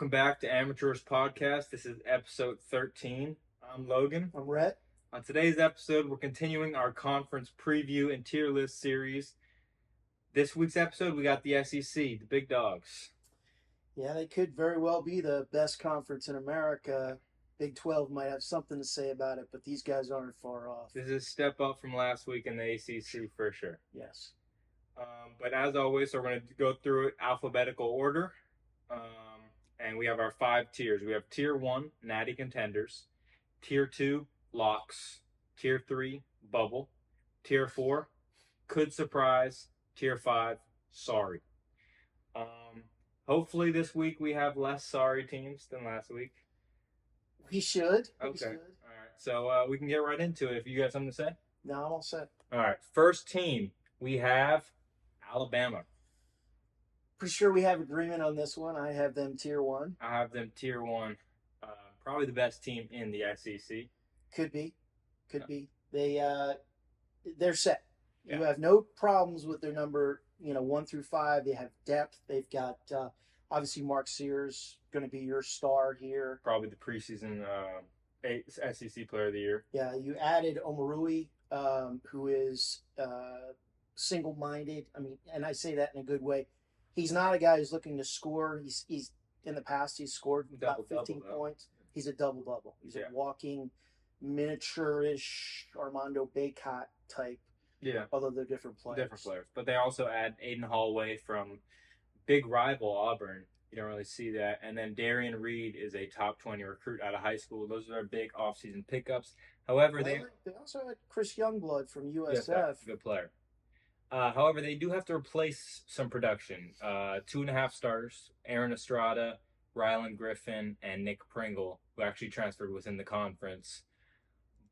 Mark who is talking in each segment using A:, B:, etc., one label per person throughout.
A: welcome back to Amateurs Podcast. This is episode 13. I'm Logan.
B: I'm Rhett.
A: On today's episode, we're continuing our conference preview and tier list series. This week's episode, we got the SEC, the big dogs.
B: Yeah, they could very well be the best conference in America. Big 12 might have something to say about it, but these guys aren't far off.
A: This is a step up from last week in the ACC for sure.
B: Yes.
A: But as always, so we're going to go through it alphabetical order. And we have our 5 tiers. We have Tier 1, Natty Contenders. Tier 2, Locks. Tier 3, Bubble. Tier 4, Could Surprise. Tier 5, Sorry. Hopefully this week we have less sorry teams than last week.
B: We should.
A: Okay.
B: We should.
A: All right. So we can get right into it if you got something to say.
B: No, I'm all set.
A: All right. First team, we have Alabama.
B: Pretty sure we have agreement on this one. I have them Tier 1.
A: I have them Tier 1. Probably the best team in the SEC.
B: Could be. They're set.
A: Yeah.
B: You have no problems with their number, 1 through 5. They have depth. They've got, obviously, Mark Sears going to be your star here.
A: Probably the preseason SEC Player of the Year.
B: Yeah, you added Omarui, who is single-minded. I mean, and I say that in a good way. He's not a guy who's looking to score. He's in the past he's scored about 15 points. He's a double-double. He's a walking, miniature-ish Armando Bacot type.
A: Yeah.
B: Although they're different players.
A: But they also add Aiden Holloway from big rival Auburn. You don't really see that. And then Darian Reed is a top 20 recruit out of high school. Those are their big offseason pickups. However, they
B: also had Chris Youngblood from USF.
A: Yes, good player. However, they do have to replace some production. 2.5 starters, Aaron Estrada, Rylan Griffin, and Nick Pringle, who actually transferred within the conference.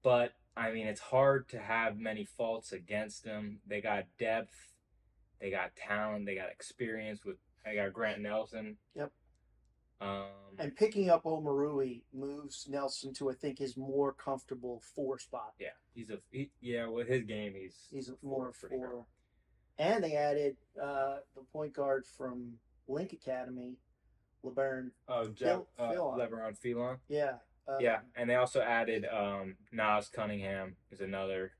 A: But, I mean, it's hard to have many faults against them. They got depth, they got talent, they got experience. They got Grant Nelson.
B: Yep. And picking up Omarui moves Nelson to, I think, his more comfortable 4 spot.
A: Yeah, with his game, he's
B: more 4. And they added the point guard from Link Academy, LeBaron.
A: LeBaron Phelan.
B: Yeah.
A: And they also added Nas Cunningham is another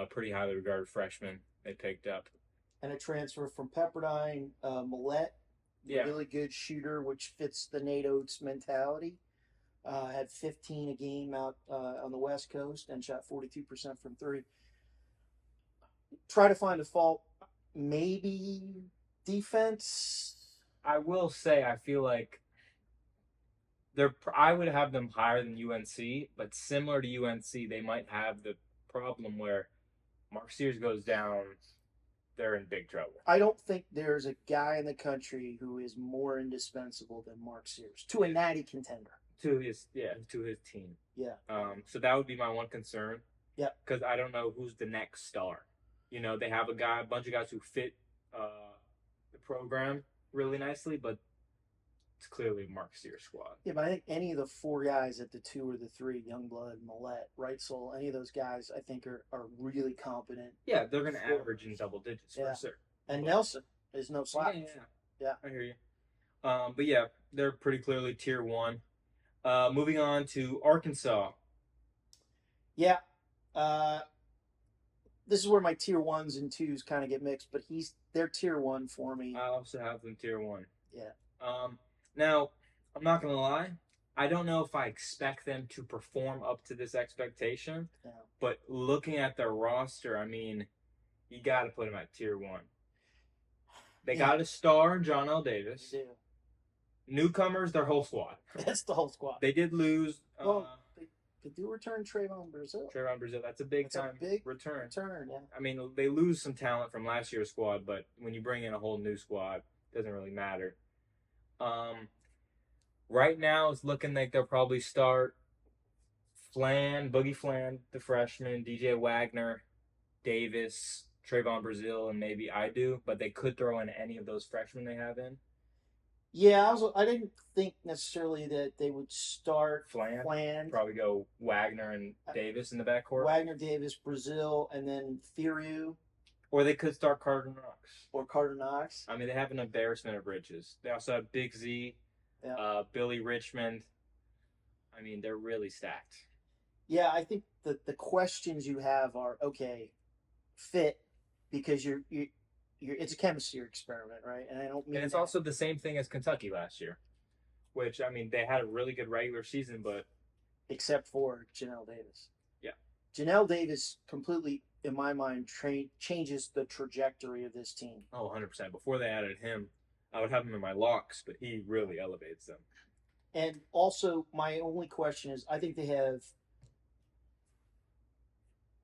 A: pretty highly regarded freshman they picked up.
B: And a transfer from Pepperdine, Millette, really good shooter, which fits the Nate Oates mentality. Had 15 a game out on the West Coast and shot 42% from 3. Try to find a fault. Maybe defense.
A: I will say I feel like I would have them higher than UNC, but similar to UNC, they might have the problem where Mark Sears goes down, they're in big trouble.
B: I don't think there's a guy in the country who is more indispensable than Mark Sears to a natty contender.
A: To his team.
B: Yeah.
A: So that would be my one concern.
B: Yeah.
A: Because I don't know who's the next star. They have a bunch of guys who fit the program really nicely, but it's clearly Mark Sears' squad.
B: Yeah, but I think any of the 4 guys at the 2 or the 3, Youngblood, Millette, Reitzel, any of those guys, I think are really competent.
A: Yeah, they're going to average in double digits for sure.
B: And Nelson is no slouch.
A: Yeah, I hear you. But yeah, they're pretty clearly Tier 1. Moving on to Arkansas.
B: Yeah. This is where my Tier 1s and 2s kind of get mixed, but they're Tier 1 for me.
A: I also have them Tier 1.
B: Yeah.
A: Now, I'm not going to lie. I don't know if I expect them to perform up to this expectation.
B: No.
A: But looking at their roster, I mean, you got to put them at Tier 1. They got a star in John L. Davis.
B: They do.
A: Newcomers, their whole squad.
B: That's the whole squad.
A: They did lose.
B: They do return Trayvon Brazil.
A: That's a big return.
B: Yeah.
A: I mean, they lose some talent from last year's squad, but when you bring in a whole new squad, it doesn't really matter. Right now, it's looking like they'll probably start Boogie Flan, the freshman, DJ Wagner, Davis, Trayvon Brazil, and maybe I do, but they could throw in any of those freshmen they have in.
B: Yeah, I didn't think necessarily that they would start
A: Flan. Probably go Wagner and Davis in the backcourt.
B: Wagner, Davis, Brazil, and then Theriou.
A: Or they could start Carter Knox.
B: Or Carter Knox.
A: I mean, they have an embarrassment of riches. They also have Big Z,
B: Yeah.
A: Billy Richmond. I mean, they're really stacked.
B: Yeah, I think the questions you have are okay, fit, because you're it's a chemistry experiment, right? And I don't
A: And
B: mean
A: it's
B: that
A: also the same thing as Kentucky last year, which, I mean, they had a really good regular season, but
B: except for Janelle Davis.
A: yeah.
B: Janelle Davis completely, in my mind, changes the trajectory of this team.
A: Oh, 100%. Before they added him, I would have him in my locks, but he really elevates them.
B: And also, my only question is, I think they have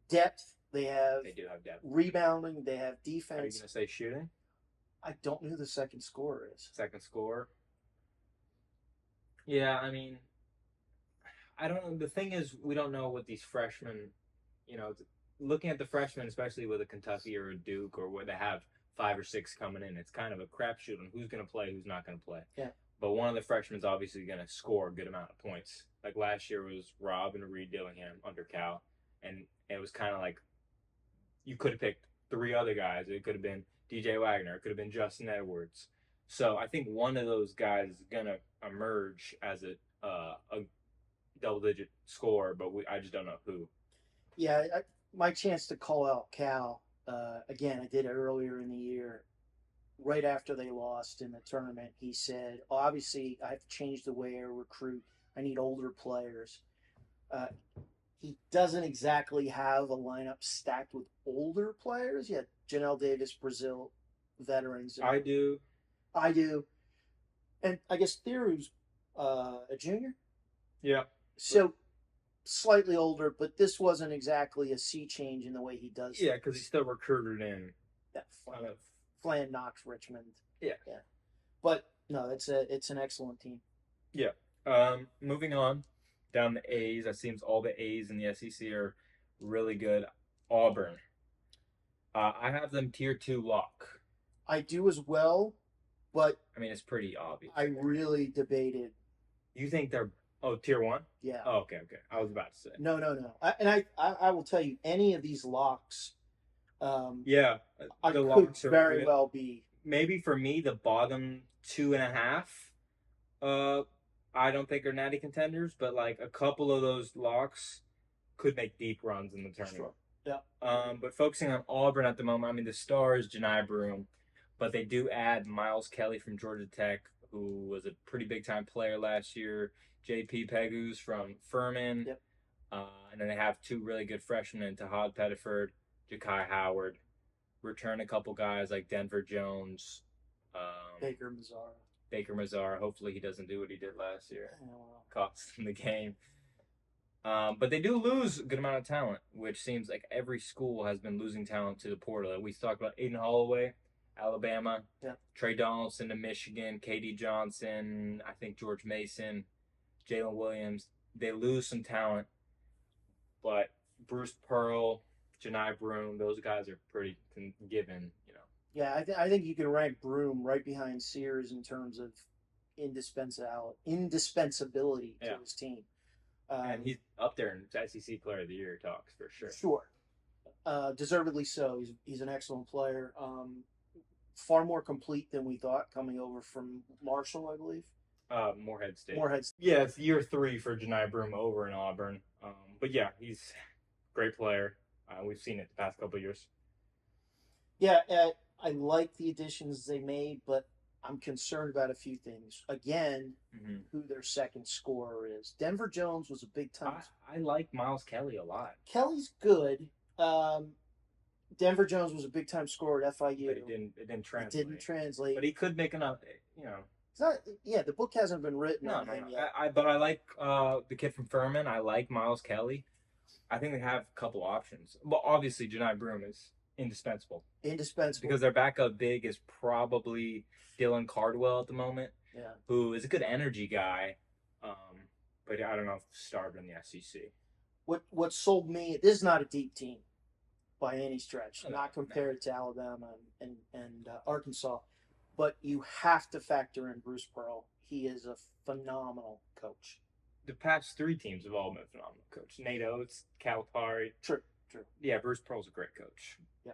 B: depth, they have
A: They do have depth.
B: rebounding, they have
A: Are you
B: defense.
A: going to say shooting?
B: I don't know who the second scorer is.
A: Second score? Yeah, I mean, I don't know. The thing is, we don't know what these freshmen, you know, looking at the freshmen, especially with a Kentucky or a Duke or where they have 5 or 6 coming in, it's kind of a crapshoot on who's going to play, who's not going to play.
B: Yeah.
A: But one of the freshmen's obviously going to score a good amount of points. Like last year was Rob and Reed Dillingham under Cal, and it was kind of like you could have picked 3 other guys. It could have been DJ Wagner. It could have been Justin Edwards. So I think one of those guys is going to emerge as a double-digit score, but I just don't know who.
B: Yeah, my chance to call out Cal again. I did it earlier in the year, right after they lost in the tournament. He said, "Obviously, I have to change the way I recruit. I need older players." Uh, he doesn't exactly have a lineup stacked with older players yet. Janelle Davis, Brazil, veterans.
A: I do.
B: I do, and I guess Theru's a junior.
A: Yeah.
B: So slightly older, but this wasn't exactly a sea change in the way he does.
A: Yeah, because he's still recruited in.
B: That
A: Kind of.
B: Flan Knox Richmond.
A: Yeah.
B: Yeah. But no, it's an excellent team.
A: Yeah. Moving on down the A's. It seems all the A's in the SEC are really good. Auburn. I have them tier 2 lock.
B: I do as well, but
A: I mean, it's pretty obvious.
B: I really debated.
A: You think they're tier 1?
B: Yeah.
A: Oh, okay. I was about to say.
B: No. I will tell you, any of these locks.
A: Yeah,
B: I
A: the
B: could
A: locks are
B: very
A: good.
B: well be.
A: Maybe for me, the bottom 2.5. I don't think are natty contenders, but like a couple of those locks could make deep runs in the tournament.
B: Sure. Yeah.
A: But focusing on Auburn at the moment, I mean the star is Janai Broome, but they do add Miles Kelly from Georgia Tech, who was a pretty big time player last year. J.P. Pegus from Furman.
B: Yep.
A: And then they have 2 really good freshmen in Tahad Pettiford, Ja'Kai Howard. Return a couple guys like Denver Jones,
B: Baker Mazzara.
A: Baker Mazzara. Hopefully he doesn't do what he did last year.
B: Oh, well.
A: Cost them the game. But they do lose a good amount of talent, which seems like every school has been losing talent to the portal. We talked about Aiden Holloway, Alabama,
B: Yeah.
A: Trey Donaldson to Michigan, KD Johnson, I think George Mason, Jalen Williams. They lose some talent, but Bruce Pearl, Janai Broome, those guys are pretty given, you know.
B: Yeah, I think you can rank Broome right behind Sears in terms of indispensability to his team.
A: And he's up there in SEC Player of the Year talks for sure.
B: Sure. Deservedly so. He's an excellent player. Far more complete than we thought coming over from Marshall, I believe.
A: Morehead State.
B: Morehead State.
A: Yeah, it's year 3 for Janai Broome over in Auburn. But yeah, he's a great player. We've seen it the past couple of years.
B: Yeah, I like the additions they made, but I'm concerned about a few things. Again, who their second scorer is. Denver Jones was a big time.
A: I like Miles Kelly a lot.
B: Kelly's good. Denver Jones was a big time scorer at FIU.
A: But it didn't translate.
B: It didn't translate.
A: But he could make enough, you know.
B: It's not. Yeah, the book hasn't been written on him yet.
A: But I like the kid from Furman. I like Miles Kelly. I think they have a couple options. Well, obviously, Janai Broome is indispensable.
B: Indispensable.
A: Because their backup big is probably Dylan Cardwell at the moment.
B: Yeah.
A: Who is a good energy guy. But I don't know if starved in the SEC.
B: What sold me, this is not a deep team by any stretch,
A: No,
B: not compared to Alabama and Arkansas. But you have to factor in Bruce Pearl. He is a phenomenal coach.
A: The past 3 teams have all been phenomenal coach. Nate Oates, Calipari.
B: True.
A: Yeah, Bruce Pearl's a great coach.
B: Yeah.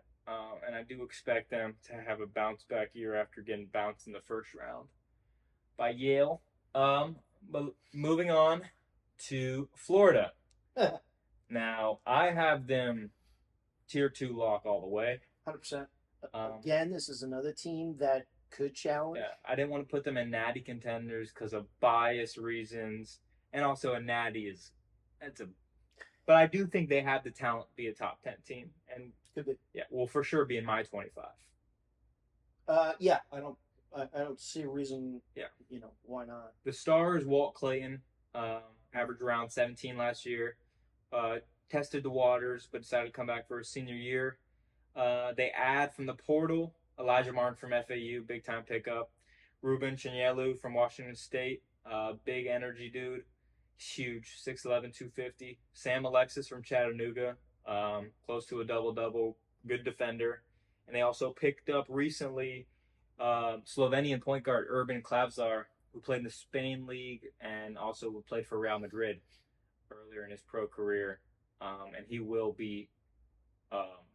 A: And I do expect them to have a bounce back year after getting bounced in the first round by Yale. But moving on to Florida. Now, I have them tier 2 lock all the way.
B: 100%.
A: Um,
B: Again, this is another team that could challenge.
A: yeah, I didn't want to put them in natty contenders because of bias reasons, and also a natty is that's a. But I do think they have the talent to be a top 10 team, and
B: Could be.
A: yeah, will for sure be in my 25.
B: Yeah, I don't see a reason.
A: Yeah.
B: Why not?
A: The Stars, Walt Clayton, averaged around 17 last year. Tested the waters, but decided to come back for his senior year. They add from the portal Elijah Martin from FAU, big time pickup. Ruben Chinyelu from Washington State, big energy dude, huge, 6'11", 250. Sam Alexis from Chattanooga, close to a double double, good defender. And they also picked up recently Slovenian point guard Urban Klavzar, who played in the Spain League and also played for Real Madrid earlier in his pro career. And he will be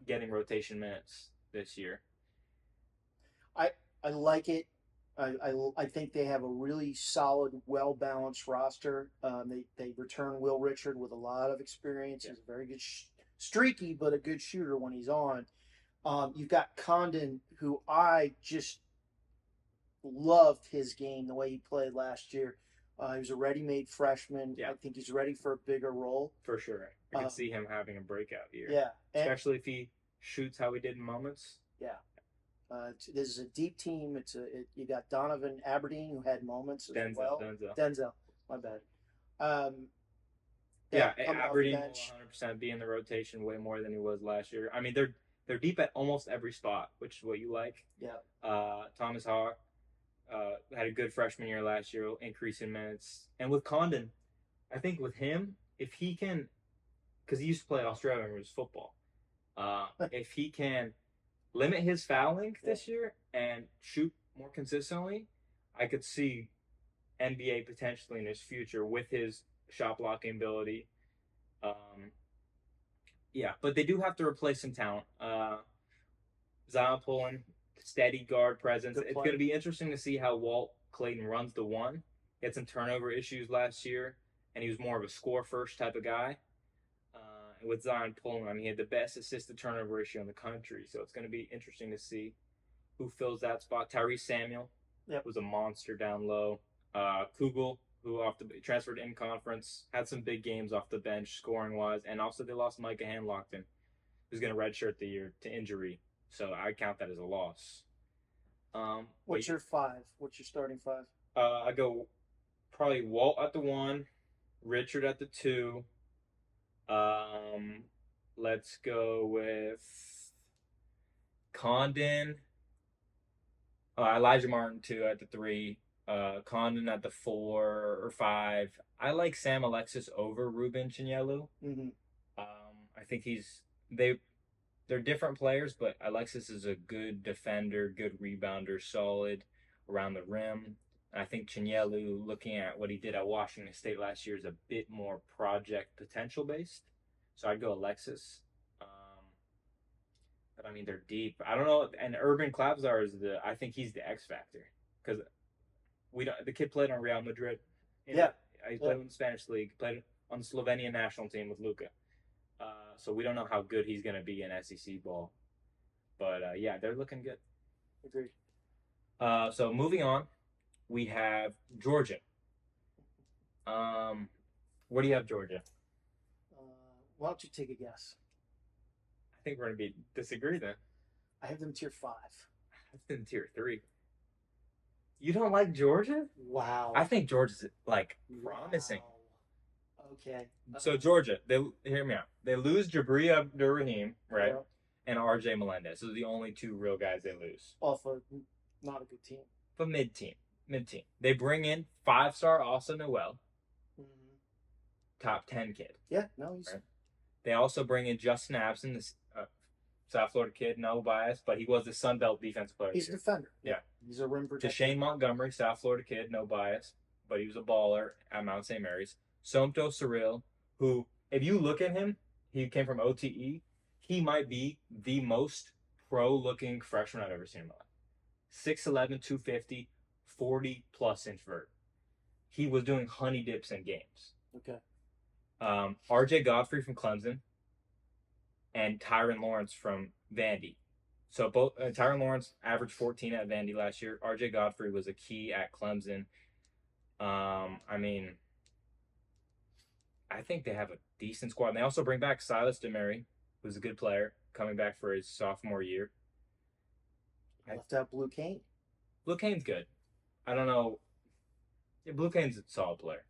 A: getting rotation minutes this year.
B: I like it. I think they have a really solid, well balanced roster. They return Will Richard with a lot of experience.
A: Yeah.
B: He's a very good, streaky, but a good shooter when he's on. You've got Condon, who I just loved his game, the way he played last year. He was a ready-made freshman.
A: Yeah.
B: I think he's ready for a bigger role.
A: For sure. I can see him having a breakout year.
B: Yeah.
A: Especially if he shoots how he did in moments.
B: Yeah. This is a deep team. You got Donovan Aberdeen, who had moments as well. Denzel. My bad.
A: Yeah,
B: coming off the
A: Aberdeen will
B: bench.
A: 100% be in the rotation way more than he was last year. I mean, they're deep at almost every spot, which is what you like.
B: Yeah.
A: Thomas Hawk had a good freshman year last year, increase in minutes. And with Condon, I think with him, if he can, because he used to play Australian rules football, if he can limit his fouling this year and shoot more consistently, I could see NBA potentially in his future with his shot blocking ability. Yeah, but they do have to replace some talent. Zion Pullen, steady guard presence. It's going to be interesting to see how Walt Clayton runs the one. He had some turnover issues last year, and he was more of a score first type of guy. With Zion Pullen, I mean, he had the best assist to turnover ratio in the country, so it's going to be interesting to see who fills that spot. Tyrese Samuel was a monster down low. Kugel, who transferred in conference, had some big games off the bench scoring wise, and also they lost Micah Handlockton, who's going to redshirt the year to injury, so I count that as a loss.
B: What's your five? What's your starting five?
A: I go probably Walt at the 1, Richard at the 2. Let's go with Condon. Elijah Martin 2 at the 3. Condon at the 4 or 5. I like Sam Alexis over Ruben Chinyelu.
B: Mm-hmm.
A: I think they're different players, but Alexis is a good defender, good rebounder, solid around the rim. I think Chinyelu, looking at what he did at Washington State last year, is a bit more project potential based. So I'd go Alexis. But I mean, they're deep. I don't know. And Urban Klavzar I think he's the X factor because the kid played on Real Madrid. He played in the Spanish league. Played on the Slovenian national team with Luka. So we don't know how good he's going to be in SEC ball. But yeah, they're looking good.
B: Agreed.
A: So moving on, we have Georgia. Where do you have Georgia?
B: Why don't you take a guess?
A: I think we're going to disagree then.
B: I have them tier 5.
A: I have them tier 3. You don't like Georgia?
B: Wow.
A: I think Georgia's promising.
B: Wow. Okay.
A: So Georgia, hear me out. They lose Jabri Abdur-Rahim, right?
B: Yeah.
A: And RJ Melendez. Those are the only 2 real guys they lose.
B: Off of not a good team.
A: But mid-team. They bring in 5-star Asa Noel.
B: Mm-hmm.
A: Top 10 kid.
B: Yeah, no, he's...
A: Right? They also bring in Justin Abson, this South Florida kid, no bias, but he was the Sun Belt defensive player.
B: He's a defender.
A: Yeah.
B: He's a rim protector.
A: Deshane Montgomery, South Florida kid, no bias, but he was a baller at Mount St. Mary's. Somto Cyril, who, if you look at him, he came from OTE. He might be the most pro-looking freshman I've ever seen in my life. 6'11", 250, 40-plus inch vert. he was doing honey dips in games.
B: Okay.
A: R.J. Godfrey from Clemson and Tyron Lawrence from Vandy. So both Tyron Lawrence averaged 14 at Vandy last year. R.J. Godfrey was a key at Clemson. I mean, I think they have a decent squad. And they also bring back Silas DeMary, who's a good player, coming back for his sophomore year.
B: Left out Blue Cane.
A: Blue Cane's good. I don't know. Yeah, Blue Cane's a solid player.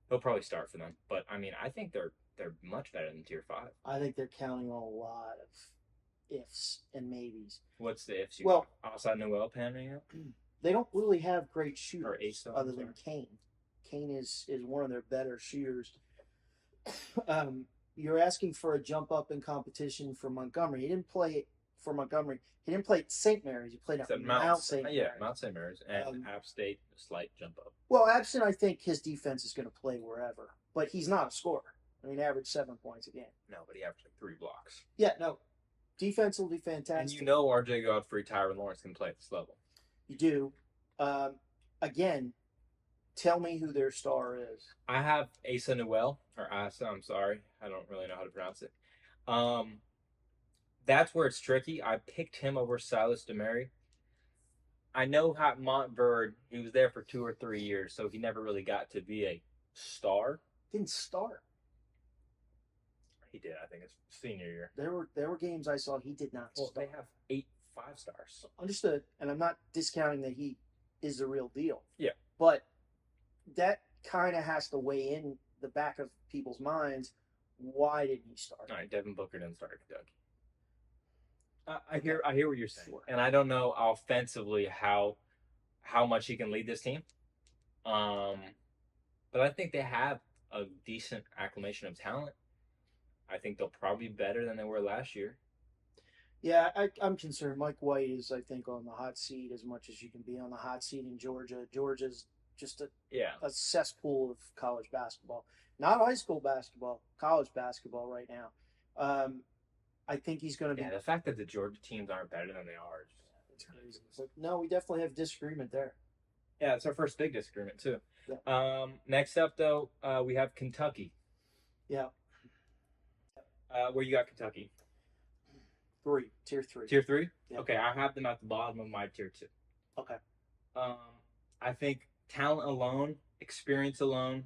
A: He'll probably start for them. But I mean, I think they're much better than Tier 5.
B: I think they're counting on a lot of ifs and maybes.
A: What's the ifs?
B: Well,
A: outside Noel panning out?
B: They don't really have great
A: Or
B: shooters
A: Ace,
B: other than Kane. Kane is one of their better shooters. You're asking for a jump up in competition for Montgomery. He didn't play for Montgomery. He didn't play at St. Mary's. He played at Mount St. Mary's.
A: Yeah, Mount St. Mary's and App State, a slight jump up.
B: Well, Absent, I think his defense is going to play wherever, but he's not a scorer. I mean, average 7 points a game.
A: No, but he averaged like 3 blocks.
B: Yeah, no. Defensively fantastic.
A: And you know R.J. Godfrey, Tyron Lawrence can play at this level.
B: You do. Again, tell me who their star is.
A: I have Asa Noel, or Asa, I'm sorry. I don't really know how to pronounce it. That's where it's tricky. I picked him over Silas DeMary. I know how Montverde, he was there for 2 or 3 years, so he never really got to be a star.
B: Didn't start.
A: He did, I think, his senior year.
B: There were games I saw he did not
A: Well,
B: start.
A: they have 8 5-stars.
B: Understood, and I'm not discounting that he is the real deal.
A: Yeah.
B: But that kind of has to weigh in the back of people's minds. Why didn't he start?
A: All right, Devin Booker didn't start at Kentucky. I hear what you're saying,
B: Sure.
A: and I don't know offensively how much he can lead this team. But I think they have a decent acclimation of talent. I think they'll probably be better than they were last year.
B: Yeah, I'm concerned. Mike White is, I think, on the hot seat as much as you can be on the hot seat in Georgia. Georgia's just a cesspool of college basketball. Not high school basketball, college basketball right now. I think he's going to be.
A: Yeah, the fact that the Georgia teams aren't better than they are is
B: It's crazy. But no, we definitely have disagreement there.
A: Yeah, it's our first big disagreement too.
B: Yeah.
A: Next up, though, we have Kentucky.
B: Yeah.
A: Where you got Kentucky?
B: Tier 3.
A: Tier 3?
B: Yeah.
A: Okay, I have them at the bottom of my tier 2.
B: Okay.
A: I think talent alone, experience alone,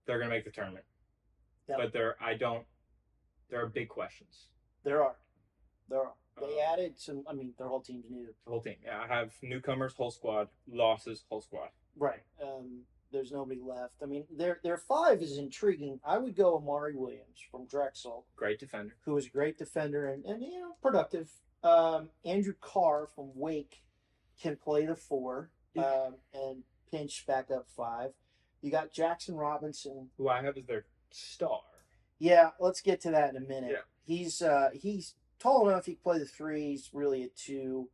A: they're gonna make the tournament.
B: Yeah.
A: But there are big questions.
B: There are. They added some. I mean, their whole team's new.
A: The whole team. Yeah, I have newcomers, whole squad, losses, whole squad.
B: Right. There's nobody left. I mean, their 5 is intriguing. I would go Amari Williams from Drexel,
A: Great defender.
B: who is a great defender and productive. Andrew Carr from Wake can play the 4 and pinch back up 5. You got Jackson Robinson,
A: who I have as their star.
B: Yeah, let's get to that in a minute.
A: Yeah.
B: He's tall enough. He can play the 3. He's really a 2.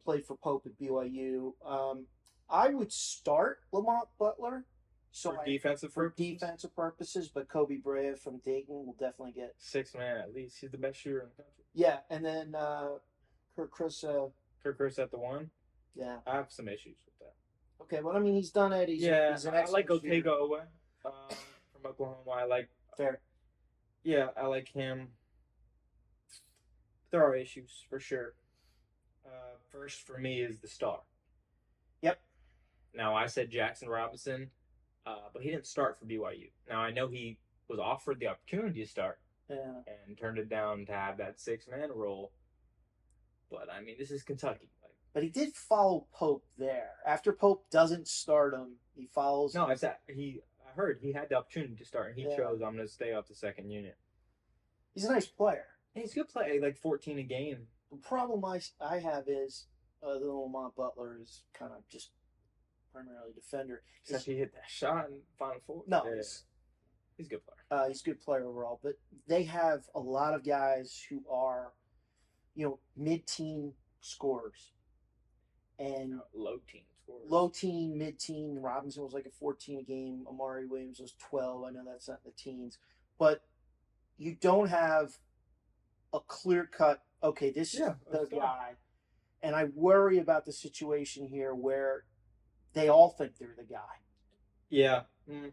B: Played for Pope at BYU. I would start Lamont Butler.
A: For defensive
B: purposes, but Kobe Brea from Dayton will definitely get
A: 6 man at least. He's the best shooter in the country.
B: Yeah, and then Kirk Chris.
A: Kirk Chris at the 1.
B: Yeah.
A: I have some issues with that.
B: Okay, well, I mean, he's done it. He's an
A: I like
B: excellent
A: Otega Owe from Oklahoma. I like.
B: Fair.
A: Yeah, I like him. There are issues for sure. First for me is the star.
B: Yep.
A: Now I said Jackson Robinson, but he didn't start for BYU. Now I know he was offered the opportunity to start and turned it down to have that 6-man role. But I mean, this is Kentucky.
B: But he did follow Pope there. After Pope doesn't start him, he follows.
A: No, I heard he had the opportunity to start, and he chose, I'm going to stay off the second unit.
B: He's a nice player.
A: He's a good player, like 14 a game.
B: The problem I have is the Lamont Butler is kind of just primarily defender.
A: Except he hit that shot in Final Four.
B: No,
A: yeah. He's a good player.
B: He's a good player overall. But they have a lot of guys who are, mid-teen scorers. And low teen, mid-teen. Robinson was like a 14 a game. Amari Williams was 12. I know that's not in the teens. But you don't have a clear-cut, okay, this is the guy. And I worry about the situation here where they all think they're the guy.
C: Yeah. I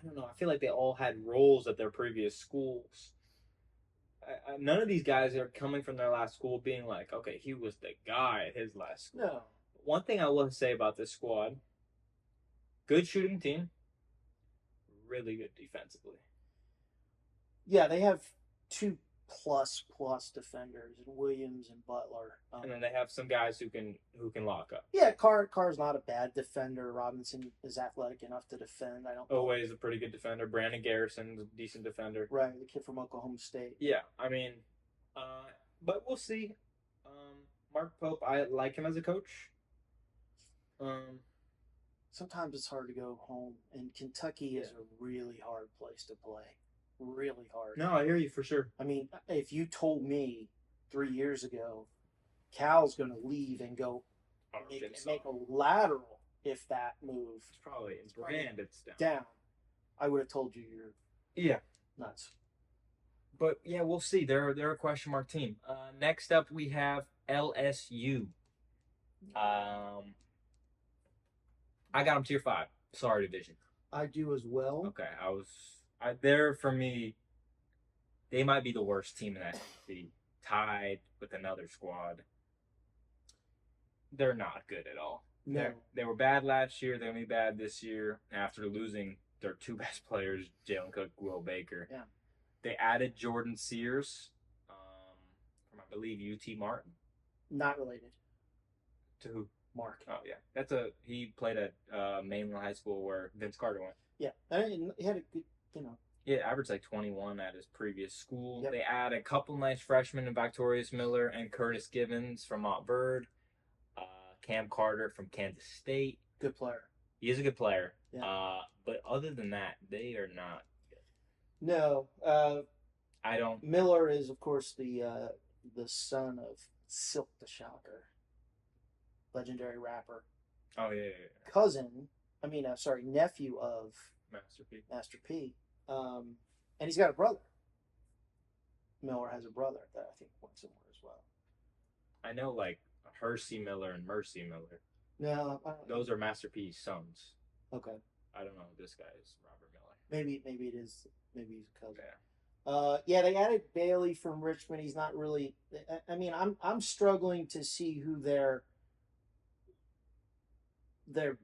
C: don't know. I feel like they all had roles at their previous schools. None of these guys are coming from their last school being like, okay, he was the guy at his last school.
B: No.
C: One thing I will say about this squad, good shooting team, really good defensively.
B: Yeah, they have two plus defenders, Williams and Butler.
C: And then they have some guys who can lock up.
B: Yeah, Carr's not a bad defender. Robinson is athletic enough to defend. I don't.
C: Oweh is a pretty good defender. Brandon Garrison's a decent defender.
B: Right, the kid from Oklahoma State.
C: Yeah, I mean, but we'll see. Mark Pope, I like him as a coach.
B: Sometimes it's hard to go home, and Kentucky is a really hard place to play. Really hard.
C: No, I hear you for sure.
B: I mean, if you told me 3 years ago, Cal's going to leave and go make a lateral if that move
C: It's probably in brand. It's
B: down, I would have told you you're nuts.
A: But yeah, we'll see. They're a question mark team. Next up, we have LSU. I got them tier 5. Sorry, division.
B: I do as well.
A: Okay, they're for me. They might be the worst team in that SEC, tied with another squad. They're not good at all.
B: No.
A: They were bad last year. They're gonna be bad this year after losing their two best players, Jalen Cook, Will Baker.
B: Yeah.
A: They added Jordan Sears from I believe UT Martin.
B: Not related.
A: To who?
B: Mark.
A: Oh yeah, he played at Mainland High School where Vince Carter went.
B: Yeah, and he had a good,
A: Yeah, averaged like 21 at his previous school.
B: Yep.
A: They add a couple nice freshmen in Victorious Miller and Curtis Givens from Montverde. Cam Carter from Kansas State.
B: Good player.
A: He is a good player.
B: Yeah.
A: But other than that, they are not good.
B: No.
A: I don't.
B: Miller is, of course, the son of Silk the Shocker, legendary rapper.
A: Oh yeah.
B: Cousin, nephew of
A: Master P.
B: Master P. And he's got a brother. Miller has a brother that I think went somewhere as well.
A: I know like Hersey Miller and Mercy Miller.
B: No,
A: Those are Master P's sons.
B: Okay.
A: I don't know if this guy is Robert Miller.
B: Maybe it is. Maybe he's a cousin.
A: Yeah.
B: They added Bailey from Richmond. He's not really. I mean, I'm struggling to see who their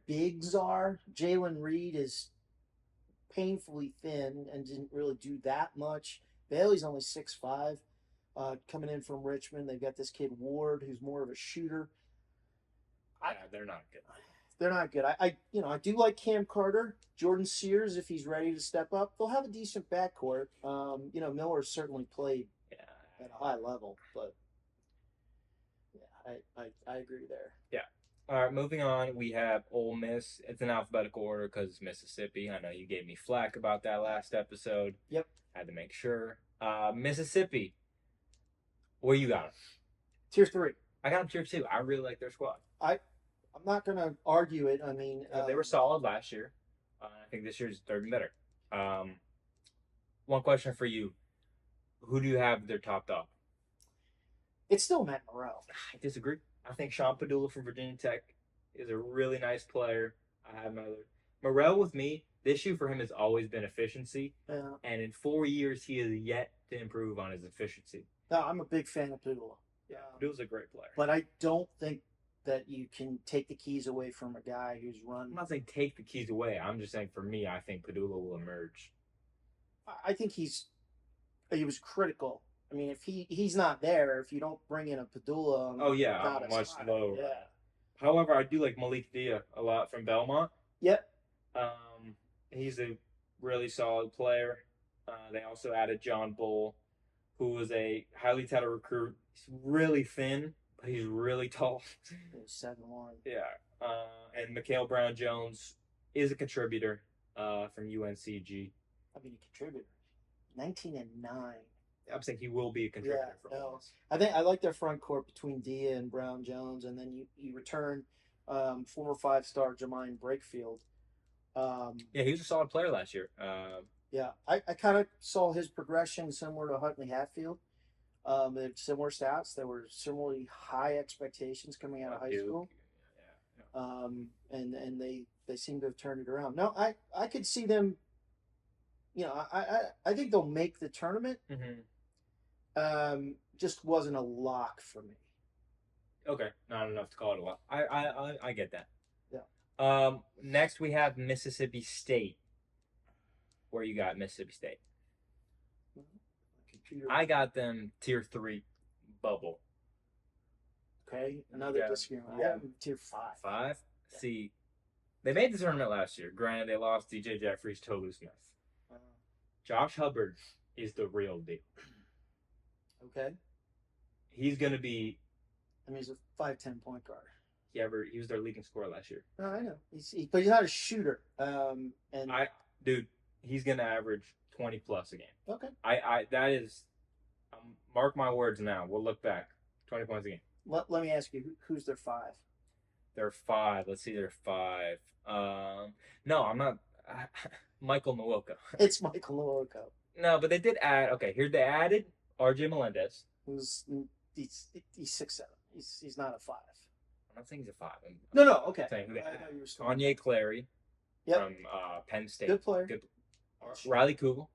B: bigs are. Jalen Reed is painfully thin and didn't really do that much. Bailey's only 6'5", coming in from Richmond. They've got this kid Ward, who's more of a shooter.
A: Yeah, they're not good.
B: They're not good. I do like Cam Carter, Jordan Sears if he's ready to step up. They'll have a decent backcourt. Miller certainly played at a high level, but yeah, I agree there.
A: Yeah. All right, moving on. We have Ole Miss. It's in alphabetical order because it's Mississippi. I know you gave me flack about that last episode.
B: Yep.
A: Had to make sure. Mississippi. Where you got them?
B: Tier 3.
A: I got them tier 2. I really like their squad.
B: I'm not going to argue it. I mean,
A: they were solid last year. I think this year's they're better. One question for you: who do you have their top dog?
B: It's still Matt Morrell.
A: I disagree. I think Sean Padula from Virginia Tech is a really nice player. I have another Morrell with me. The issue for him has always been efficiency, and in 4 years he has yet to improve on his efficiency.
B: No, I'm a big fan of Padula.
A: Yeah, Padula's a great player,
B: but I don't think that you can take the keys away from a guy who's run.
A: I'm not saying take the keys away. I'm just saying for me, I think Padula will emerge.
B: I think he was critical. I mean, if he's not there, if you don't bring in a Padula,
A: I'm much lower. Yeah. However, I do like Malik Dia a lot from Belmont.
B: Yep.
A: He's a really solid player. They also added John Bull, who was a highly touted recruit. He's really thin, but he's really tall.
B: 7'1".
A: Yeah. And Mikhail Brown Jones is a contributor from UNCG.
B: I mean, a contributor. 19-9.
A: I'm saying he will be a contributor for all this.
B: I think I like their front court between Dia and Brown Jones, and then you return former 5-star Jermaine Brakefield.
A: He was a solid player last year.
B: I kind of saw his progression similar to Huntley Hatfield. They had similar stats. There were similarly high expectations coming out of high school. and they seem to have turned it around. No, I could see them. I think they'll make the tournament. Just wasn't a lock for me.
A: Okay, not enough to call it a lot. I get that.
B: Yeah.
A: Next we have Mississippi State. Where you got Mississippi State?
B: Computer.
A: I got them tier 3 bubble.
B: Okay, another
A: Yeah.
B: disagreement.
A: Yeah.
B: I have them tier 5.
A: 5.
B: Yeah.
A: See, they made the tournament last year. Granted, they lost DJ Jeffries, Tolu Smith. Josh Hubbard is the real deal.
B: Okay,
A: He's gonna be.
B: I mean he's a 5'10" point guard.
A: He was their leading scorer last year.
B: No, I know. But he's not a shooter. And
A: Dude, he's gonna average 20 plus a game.
B: okay,
A: That is, mark my words now. We'll look back. 20 points a game.
B: let me ask you, who's their 5?
A: They're 5. Let's see, they're 5. No, I'm not. Michael Nwoka.
B: It's Michael Nwoka,
A: No, but they did add. Okay, here they added RJ Melendez.
B: who's he's 6'7". He's not a 5.
A: I'm not saying he's a 5.
B: No, okay.
A: Saying who they
B: I
A: added.
B: know you were still-
A: Kanye Clary
B: Yep.
A: from Penn State.
B: Good player.
A: Good. Riley Kugel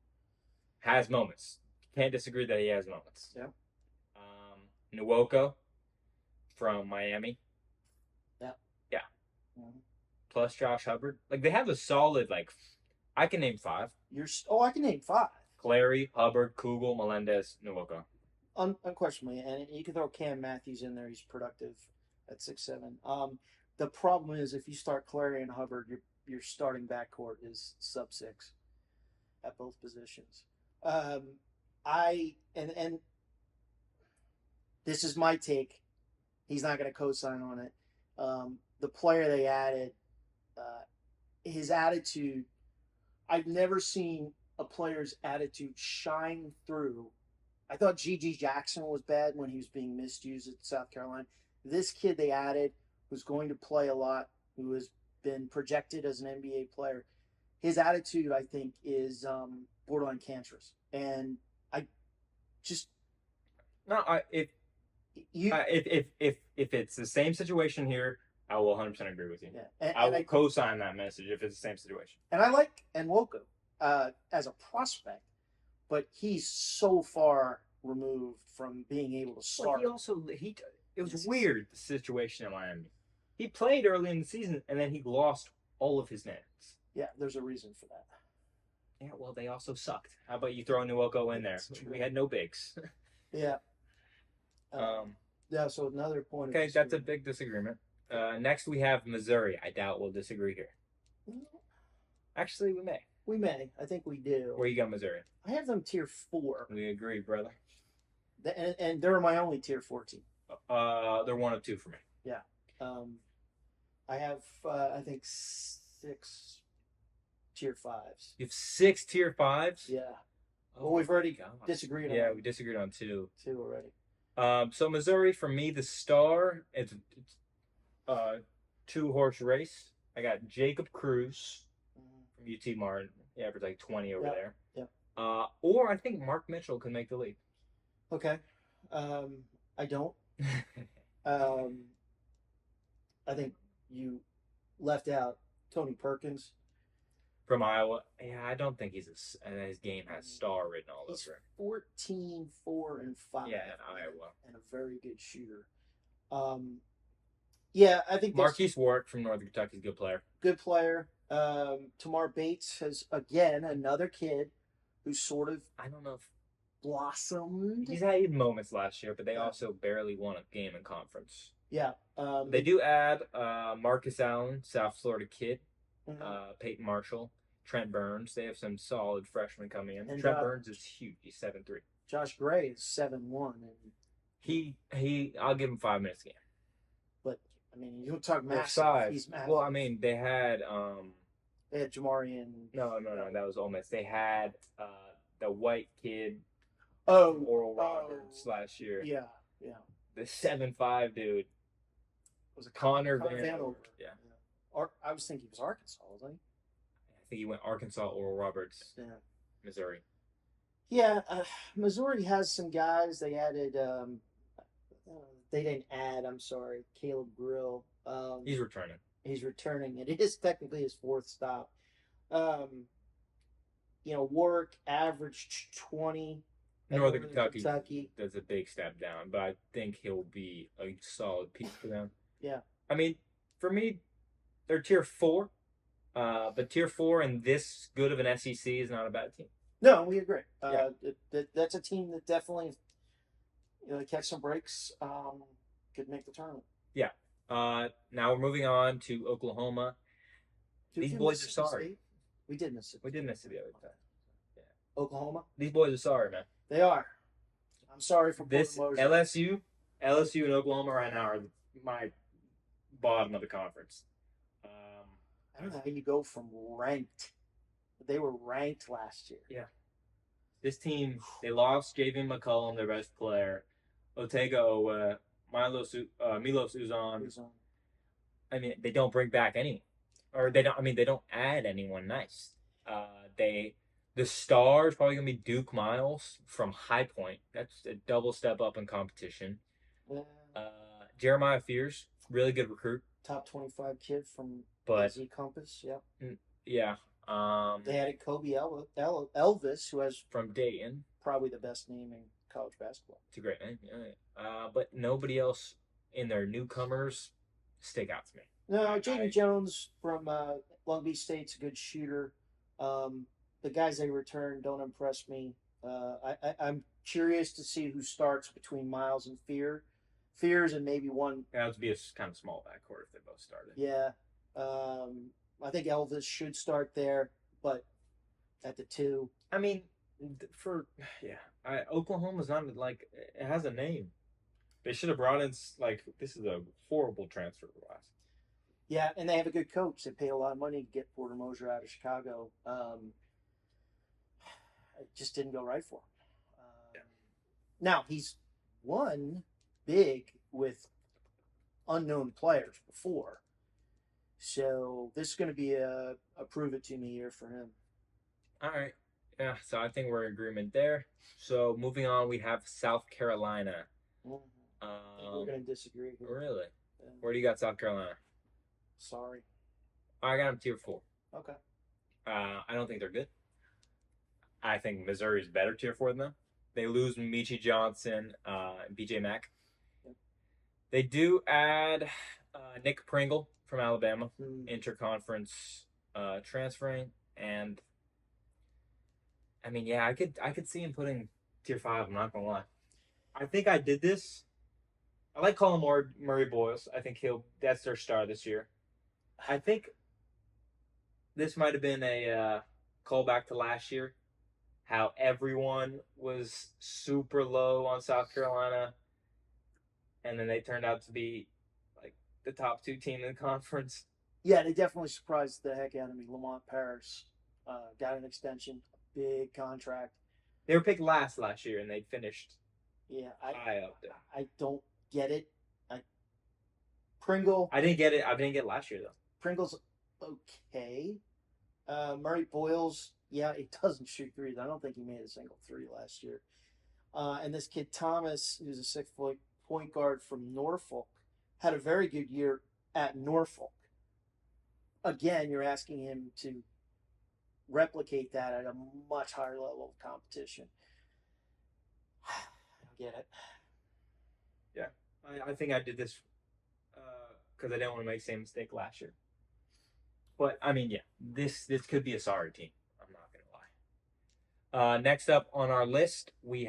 A: has moments. Can't disagree that he has moments.
B: Yeah.
A: Nwoko from Miami.
B: Yeah.
A: Yeah.
B: Mhm.
A: Plus Josh Hubbard. Like they have a solid I can name 5.
B: I can name 5.
A: Clary, Hubbard, Kugel, Melendez, Nwoko.
B: Unquestionably, and you can throw Cam Matthews in there. He's productive at 6'7". The problem is if you start Clary and Hubbard, your starting backcourt is sub 6 at both positions. And this is my take. He's not going to co-sign on it. The player they added, his attitude. I've never seen a player's attitude shine through. I thought G.G. Jackson was bad when he was being misused at South Carolina. This kid they added, who's going to play a lot, who has been projected as an NBA player, his attitude, I think, is borderline cancerous. And I just
A: If
B: you
A: it's the same situation here, I will 100% agree with you.
B: yeah,
A: I will co-sign that message if it's the same situation.
B: and I like Nwoko as a prospect, but he's so far removed from being able to start.
A: It was weird, the situation in Miami. He played early in the season and then he lost all of his minutes.
B: Yeah, there's a reason for that.
A: Yeah, well, they also sucked. How about you throw Nwoko in there?
B: That's true.
A: We had no bigs.
B: Yeah. Yeah. So another point.
A: Okay, that's a big disagreement. Next, we have Missouri. I doubt we'll disagree here. Actually, we may.
B: We may. I think we do.
A: Where you got Missouri?
B: I have them tier 4,
A: We agree, brother.
B: and they're my only tier 4 team.
A: They're 1 of 2 for me.
B: I have I think 6 tier 5s.
A: You have 6 tier 5s?
B: Yeah.
A: Oh,
B: Well, we've already
A: God.
B: disagreed
A: Yeah,
B: on
A: we disagreed on 2.
B: 2 already.
A: So Missouri, for me, the star, it's 2-horse race. I got Jacob Cruz from UT Martin. He averaged like 20 over there.
B: Yeah.
A: Or I think Mark Mitchell can make the league.
B: Okay. I don't. I think you left out Tony Perkins.
A: From Iowa. Yeah, I don't think his game has star written all
B: He's
A: over it.
B: 14, 4, and 5.
A: Yeah, in Iowa.
B: And a very good shooter. Yeah, I think that's
A: Marquise Ward from Northern Kentucky is a good player.
B: good player. Tamar Bates has, again, another kid who sort of
A: I don't know if
B: blossomed.
A: he's had moments last year, but they
B: Yeah.
A: also barely won a game in conference.
B: Yeah.
A: They do add Marcus Allen, South Florida kid,
B: Mhm.
A: Peyton Marshall, Trent Burns. They have some solid freshmen coming in.
B: And,
A: Trent Burns is huge. He's 7'3".
B: Josh Gray is 7'1",
A: I'll give him 5 minutes a game.
B: but I mean, you talk
A: Their
B: massive.
A: size.
B: He's massive.
A: Well, I mean, they had
B: They had Jamarian.
A: no, that was Ole Miss. They had the white kid,
B: Oh,
A: Oral Roberts last year.
B: yeah.
A: The 7'5" dude,
B: Was it
A: Connor
B: Connor
A: Vanover.
B: Vanover?
A: Yeah,
B: I was thinking it was Arkansas, wasn't
A: I think he went Arkansas, Oral Roberts,
B: he? Yeah.
A: Missouri.
B: Yeah, Missouri has some guys. They added. They didn't add. I'm sorry, Caleb Grill.
A: He's returning.
B: He's returning. It is technically his fourth stop. Warwick averaged 20 at
A: Northern Kentucky.
B: Kentucky.
A: That's a big step down, but I think he'll be a solid piece for them.
B: Yeah.
A: I mean, for me, they're tier 4. But tier 4 and this good of an SEC is not a bad team.
B: No, we agree.
A: Yeah.
B: That's a team that definitely, catch some breaks, could make the tournament.
A: Yeah. Now we're moving on to Oklahoma. These boys are sorry.
B: State? We did miss it.
A: We did miss it the other time. Yeah.
B: Oklahoma.
A: These boys are sorry, man.
B: They are. I'm sorry for
A: This
B: Porter
A: LSU and Oklahoma right now are my bottom of the conference.
B: I don't know how you go from ranked. They were ranked last year.
A: Yeah. This team, they lost Javian McCullum, their best player, Otega Milos Uzan. I mean, they don't bring back anyone, or they don't. I mean, they don't add anyone nice. The star is probably gonna be Duke Miles from High Point. That's a double step up in competition.
B: Yeah.
A: Jeremiah Fears, really good recruit,
B: Top 25 kid from
A: but
B: Z Compass. Yep.
A: yeah.
B: They added Kobe Elvis, who has
A: From Dayton.
B: probably the best name in college basketball.
A: It's a great name. But nobody else in their newcomers stick out to me.
B: No, Jaden Jones from Long Beach State's a good shooter. The guys they return don't impress me. I'm curious to see who starts between Miles and Fears, and maybe one.
A: That would be a kind of small backcourt if they both started.
B: Yeah. I think Elvis should start there, but at the 2.
A: I mean, Oklahoma's not like it has a name. They should have brought in this is a horrible transfer class.
B: Yeah, and they have a good coach. They paid a lot of money to get Porter Moser out of Chicago. It just didn't go right for him. Now he's won big with unknown players before, so this is going to be a prove it to me year for him.
A: All right. Yeah, so I think we're in agreement there. So moving on, we have South Carolina.
B: We're going to disagree here.
A: Really? Where do you got South Carolina?
B: Sorry.
A: I got them tier 4.
B: Okay.
A: I don't think they're good. I think Missouri is better tier 4 than them. They lose Michi Johnson, BJ Mack.
B: Yep.
A: They do add Nick Pringle from Alabama, interconference transferring, and I mean, yeah, I could see him putting tier 5. I'm not gonna lie. I think I did this. I like Colin Murray Boyles. I think that's their star this year. I think this might have been a callback to last year, how everyone was super low on South Carolina, and then they turned out to be like the top 2 team in the conference.
B: Yeah, they definitely surprised the heck out of me. Lamont Paris got an extension, big contract.
A: They were picked last year, and they finished
B: high
A: up there.
B: I don't get it. Pringle.
A: I didn't get it. I didn't get it last year though.
B: Pringle's okay. Murray Boyles, yeah, he doesn't shoot threes. I don't think he made a single 3 last year. And this kid Thomas, who's a 6-foot point guard from Norfolk, had a very good year at Norfolk. Again, you're asking him to replicate that at a much higher level of competition. I don't get it.
A: Yeah, I think I did this because I didn't want to make the same mistake last year. But I mean, yeah, this could be a sorry team. I'm not gonna lie. Next up on our list, we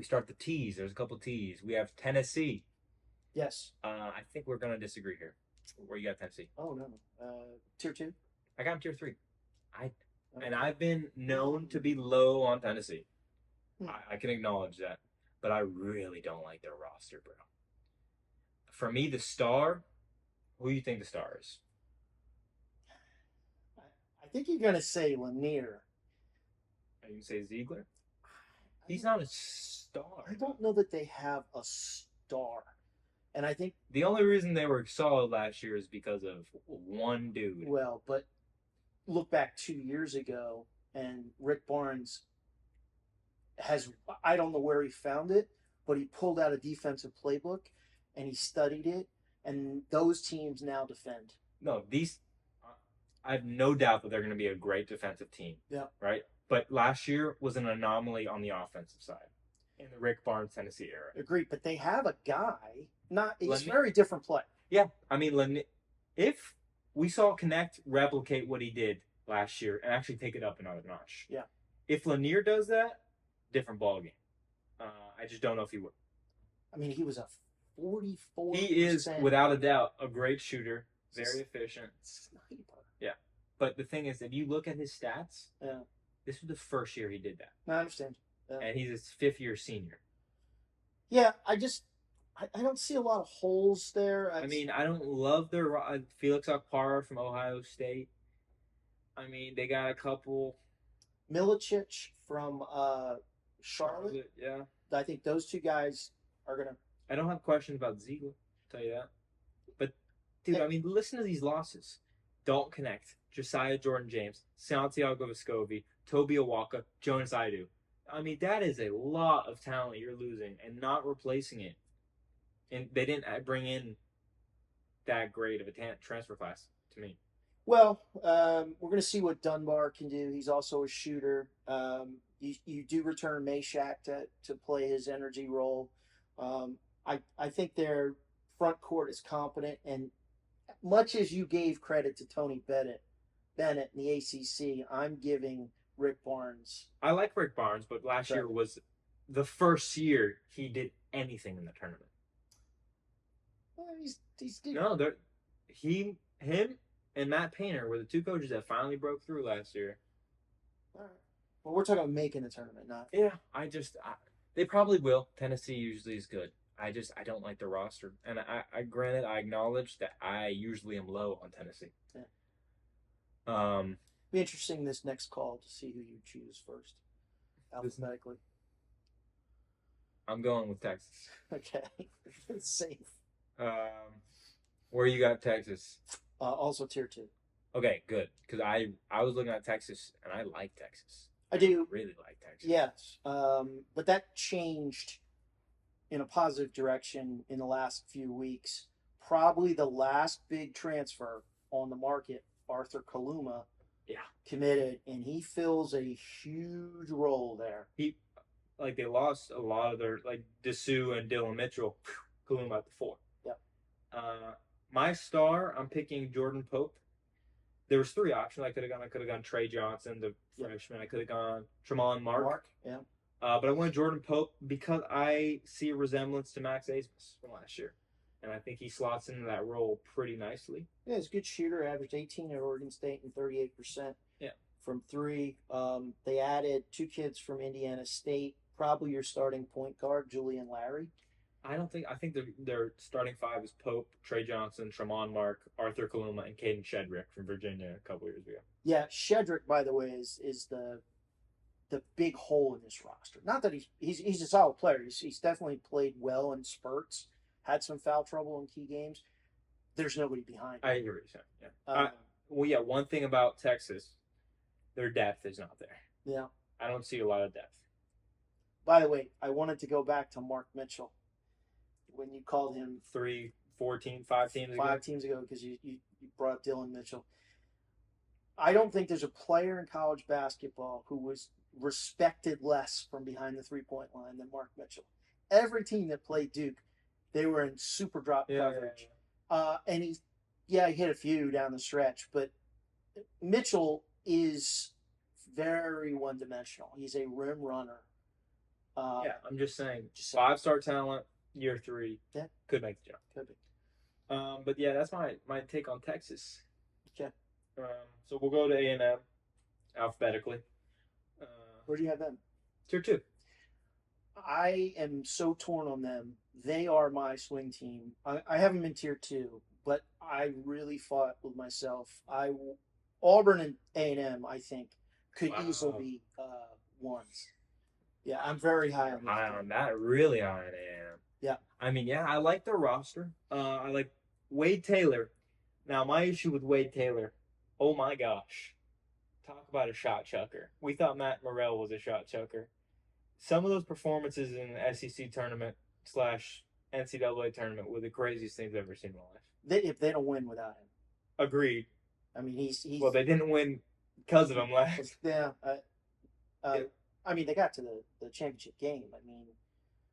A: start the T's. There's a couple T's. We have Tennessee.
B: Yes.
A: I think we're gonna disagree here. Where you got Tennessee?
B: Oh no. Tier 2.
A: I got them tier 3. And I've been known to be low on Tennessee. I can acknowledge that, but I really don't like their roster, bro. For me, the star. Who do you think the star is?
B: I think you're gonna say Lanier.
A: You can say Ziegler. He's not a star.
B: I don't know that they have a star, and I think
A: the only reason they were solid last year is because of one dude.
B: Well, but look back 2 years ago, and Rick Barnes I don't know where he found it, but he pulled out a defensive playbook and he studied it, and those teams now defend.
A: no, these. I have no doubt that they're going to be a great defensive team.
B: Yeah.
A: Right. But last year was an anomaly on the offensive side in the Rick Barnes Tennessee era.
B: Agreed, but they have a guy. He's
A: Lanier-
B: a very different play.
A: Yeah, I mean, if we saw Connect replicate what he did last year and actually take it up another notch.
B: Yeah.
A: If Lanier does that, different ballgame. I just don't know if he would.
B: I mean, he was a 44%.
A: He is, without a doubt, a great shooter, very efficient.
B: Sniper.
A: But the thing is, if you look at his stats,
B: Yeah.
A: this was the first year he did that.
B: No, I understand.
A: And he's his 5th-year senior.
B: Yeah, I don't see a lot of holes there.
A: I mean, I don't love their Felix Okpara from Ohio State. I mean, they got a couple.
B: Milicic from Charlotte.
A: Yeah.
B: I think those two guys are gonna.
A: I don't have questions about Ziegler, tell you that. But, dude, I mean, listen to these losses. Don't Connect, Josiah Jordan-James, Santiago Vescovi, Toby Awaka, Jonas Idu. I mean, that is a lot of talent you're losing and not replacing it. And they didn't bring in that great of a transfer class to me.
B: Well, we're gonna see what Dunbar can do. He's also a shooter. You do return Meshack to play his energy role. I think their front court is competent, and much as you gave credit to Tony Bennett in the ACC, I'm giving Rick Barnes.
A: I like Rick Barnes, but last year was the first year he did anything in the tournament.
B: Well, he's good.
A: No, him and Matt Painter were the two coaches that finally broke through last year.
B: All right. Well, we're talking about making the tournament, not.
A: Yeah, they probably will. Tennessee usually is good. I don't like the roster, and I granted I acknowledge that I usually am low on Tennessee.
B: Yeah. Be interesting this next call to see who you choose first, alphabetically.
A: I'm going with Texas.
B: Okay, it's safe.
A: Where you got Texas?
B: Also tier 2.
A: Okay, good. Because I was looking at Texas, and I like Texas.
B: I do.
A: Really like Texas.
B: Yes, but that changed in a positive direction in the last few weeks. Probably the last big transfer on the market, Arthur Kaluma, committed, and he fills a huge role there.
A: They lost a lot of their Dessou and Dylan Mitchell. Kaluma at the 4.
B: Yep.
A: My star, I'm picking Jordan Pope. There was 3 options I could have gone. I could have gone Trey Johnson, the freshman. I could have gone Tremont Mark.
B: Yeah.
A: But I went Jordan Pope because I see a resemblance to Max Abmas from last year. And I think he slots into that role pretty nicely.
B: Yeah, he's a good shooter. Averaged 18 at Oregon State and 38% from 3. They added 2 kids from Indiana State. Probably your starting point guard, Julian Larry.
A: I think their starting 5 is Pope, Trey Johnson, Tremont Mark, Arthur Kaluma, and Caden Shedrick from Virginia a couple years ago.
B: Yeah, Shedrick, by the way, is the big hole in this roster. Not that he's a solid player. He's definitely played well in spurts. Had some foul trouble in key games. There's nobody behind him.
A: I hear what you're saying. Yeah. One thing about Texas, their depth is not there.
B: Yeah.
A: I don't see a lot of depth.
B: By the way, I wanted to go back to Mark Mitchell when you called him
A: 3, 4 teams, 5 teams ago.
B: 5 teams ago because you brought up Dylan Mitchell. I don't think there's a player in college basketball who was respected less from behind the 3-point line than Mark Mitchell. Every team that played Duke, they were in super drop coverage. And he hit a few down the stretch, but Mitchell is very one-dimensional. He's a rim runner.
A: I'm just saying, 5-star talent, year 3, could make the jump.
B: Could be.
A: But yeah, that's my take on Texas.
B: Okay.
A: So we'll go to A&M alphabetically.
B: Where do you have them?
A: Tier 2.
B: I am so torn on them. They are my swing team. I have them in tier 2, but I really fought with myself. Auburn and A&M, I think, could easily be ones. Yeah, I'm very high on them.
A: High on that. Really high on A&M.
B: Yeah.
A: I mean, I like their roster. I like Wade Taylor. Now, my issue with Wade Taylor, oh my gosh. Talk about a shot chucker. We thought Matt Morrell was a shot chucker. Some of those performances in the SEC tournament / NCAA tournament were the craziest things I've ever seen in my life.
B: If they don't win without him.
C: Agreed.
B: I mean, he's
C: Well, they didn't win because of him last.
B: yeah.
C: Yeah.
B: I mean, they got to the championship game. I mean,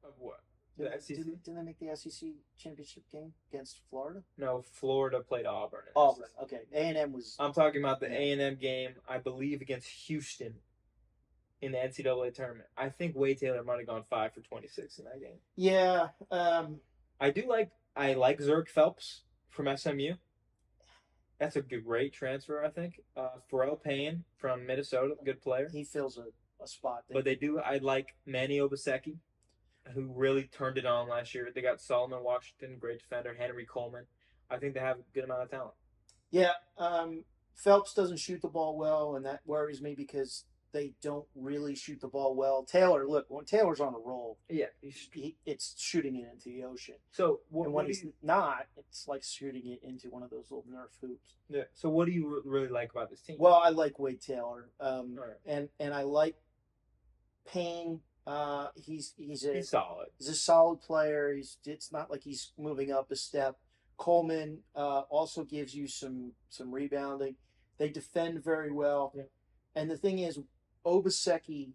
C: Of what?
B: didn't,
C: The SEC?
B: didn't they make the SEC championship game against Florida?
C: No, Florida played Auburn. in
B: Auburn.
C: SEC.
B: Okay, A&M was.
C: I'm talking about the
B: Yeah.
C: A&M game, I believe, against Houston in the NCAA tournament. I think Wade Taylor might have gone 5 for 26 in that game.
B: Yeah.
C: I like Zerk Phelps from SMU. That's a great transfer, I think. Pharrell Payne from Minnesota, good player.
B: He fills a spot there.
C: But I like Manny Obaseki, who really turned it on last year. They got Solomon Washington, great defender, Henry Coleman. I think they have a good amount of talent.
B: Yeah. Phelps doesn't shoot the ball well, and that worries me because they don't really shoot the ball well. Taylor, look, when Taylor's on a roll,
C: Yeah.
B: it's shooting it into the ocean.
C: So
B: And when
C: what do
B: he's
C: you,
B: not, it's like shooting it into one of those little Nerf hoops.
C: yeah. So what do you really like about this team?
B: Well, I like Wade Taylor,
C: All right.
B: and I like Payne. He's
C: He's solid.
B: a solid player. It's not like he's moving up a step. Coleman also gives you some rebounding. They defend very well.
C: Yeah.
B: And the thing is, Obaseki,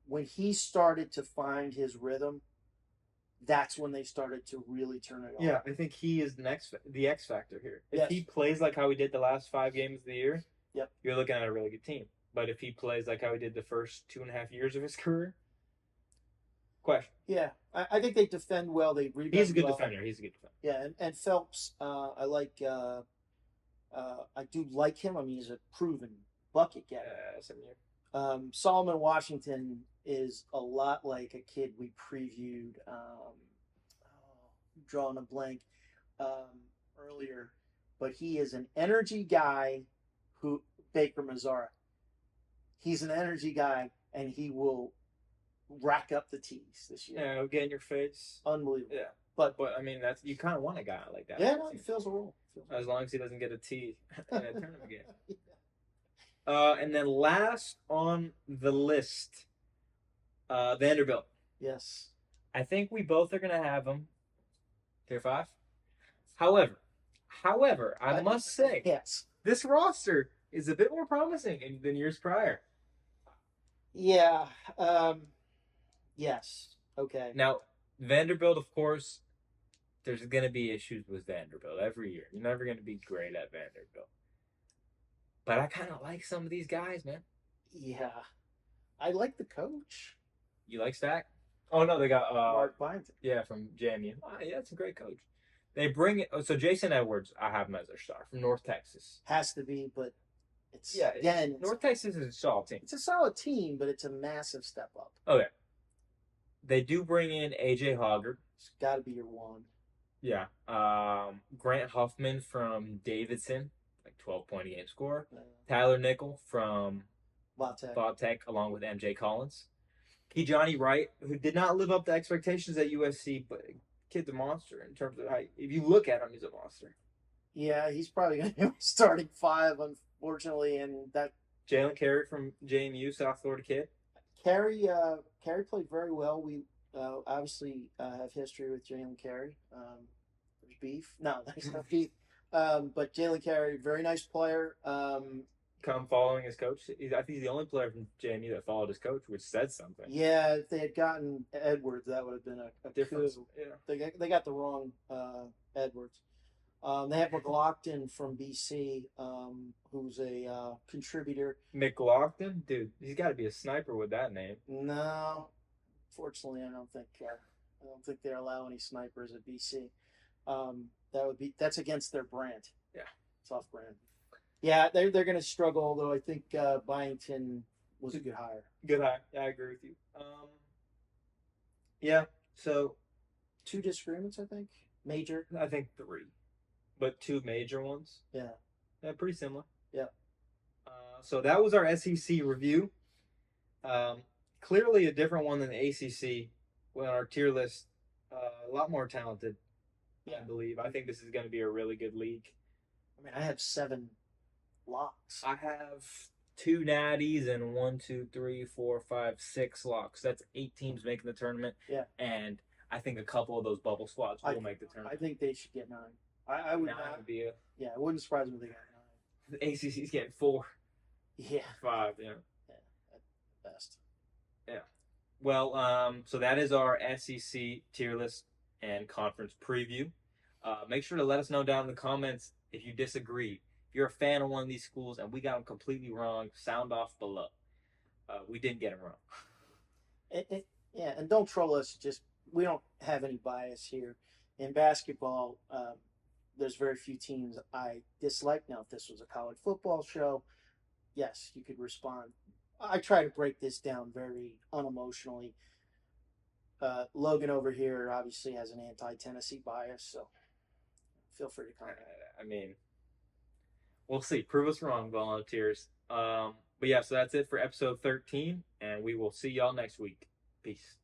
B: when he started to find his rhythm, that's when they started to really turn it on.
C: Yeah, I think he is the X factor here. If
B: Yes.
C: he plays like how he did the last 5 games of the year,
B: Yep.
C: you're looking at a really good team. But if he plays like how he did the first 2.5 years of his career, question.
B: Yeah, I think they defend well. They rebound.
C: He's a good
B: well.
C: defender. He's a good defender.
B: Yeah, and Phelps, I like. I do like him. I mean, he's a proven bucket getter.
C: SMU.
B: Solomon Washington is a lot like a kid we previewed. Drawing a blank earlier, but he is an energy guy. Who Baker Mazzara. He's an energy guy, and he will rack up the tees this year.
C: Yeah, it'll get in your face.
B: Unbelievable.
C: Yeah.
B: But
C: But I mean, you kind of want a guy like that.
B: yeah, no, he fills a role.
C: As long as he doesn't get a T in a tournament game. And then last on the list, Vanderbilt.
B: Yes.
A: I think we both are gonna have them. Tier 5. However, I must say
B: Yes.
C: this roster is a bit more promising than years prior.
B: Yeah. Yes. Okay.
A: now Vanderbilt, of course, there's gonna be issues with Vanderbilt every year. You're never gonna be great at Vanderbilt. But I kind of like some of these guys, man.
B: Yeah. I like the coach,
A: You like Stack? Oh no, they got
B: Mark Byington.
A: yeah, from JMU. Yeah, that's a great coach. They bring it. So Jason Edwards, I have him as their star from North Texas.
B: Has to be, but it's
A: Yeah,
B: again,
A: North Texas is a solid team.
B: it's a solid team, but it's a massive step up.
A: They do bring in AJ Hoggard.
B: It's got to be your one.
A: Yeah. Grant Huffman from Davidson, like 12-point a game scorer. Tyler Nickel from
B: Vatek.
A: Vautech, along with MJ Collins. Kijani Wright, who did not live up to expectations at USC, but kid's a monster in terms of height. If you look at him, he's a monster.
B: Yeah, he's probably going to be starting 5, unfortunately, and that
C: Jalen Carey from JMU, South Florida kid.
B: Carey played very well. We obviously have history with Jalen Carey. There's beef. No, there's no beef. But Jalen Carey, very nice player.
C: Come following his coach. I think he's the only player from JMU that followed his coach, which said something.
B: Yeah, if they had gotten Edwards, that would have been a
C: Difference.
B: coup.
C: Yeah.
B: They got the wrong Edwards. They have McLaughlin from BC, who's a contributor.
C: McLaughlin, dude, he's got to be a sniper with that name.
B: No, fortunately, I don't think they allow any snipers at BC. That's against their brand.
C: Yeah,
B: it's off brand. Yeah, they're going to struggle. Although I think Byington was a good hire.
C: Good hire. Yeah, I agree with you. Yeah. So
B: 2 disagreements, I think. Major.
C: I think 3, but 2 major ones.
B: Yeah.
C: Yeah, pretty similar.
B: Yeah.
C: So that was our SEC review. Clearly a different one than the ACC. On our tier list, a lot more talented. I believe. I think this is going to be a really good league.
B: I mean, I have 7 locks.
A: I have 2 natties and 1, 2, 3, 4, 5, 6 locks. That's 8 teams making the tournament.
B: Yeah.
A: And I think a couple of those bubble spots will make the
B: I
A: tournament.
B: think they should get 9. I would
C: 9
B: not.
C: would be
B: Yeah, it wouldn't surprise me if they got 9.
C: the ACC's getting 4,
B: Yeah,
C: 5. Yeah.
B: best.
A: Well, so that is our SEC tier list and conference preview. Make sure to let us know down in the comments if you disagree. If you're a fan of one of these schools and we got them completely wrong, sound off below. We didn't get them wrong.
B: Yeah, and don't troll us. Just we don't have any bias here. In basketball, there's very few teams I dislike. Now, if this was a college football show, yes, you could respond. I try to break this down very unemotionally. Logan over here obviously has an anti-Tennessee bias, so feel free to comment.
A: I mean, we'll see. Prove us wrong, volunteers. But yeah, so that's it for episode 13, and we will see y'all next week. Peace.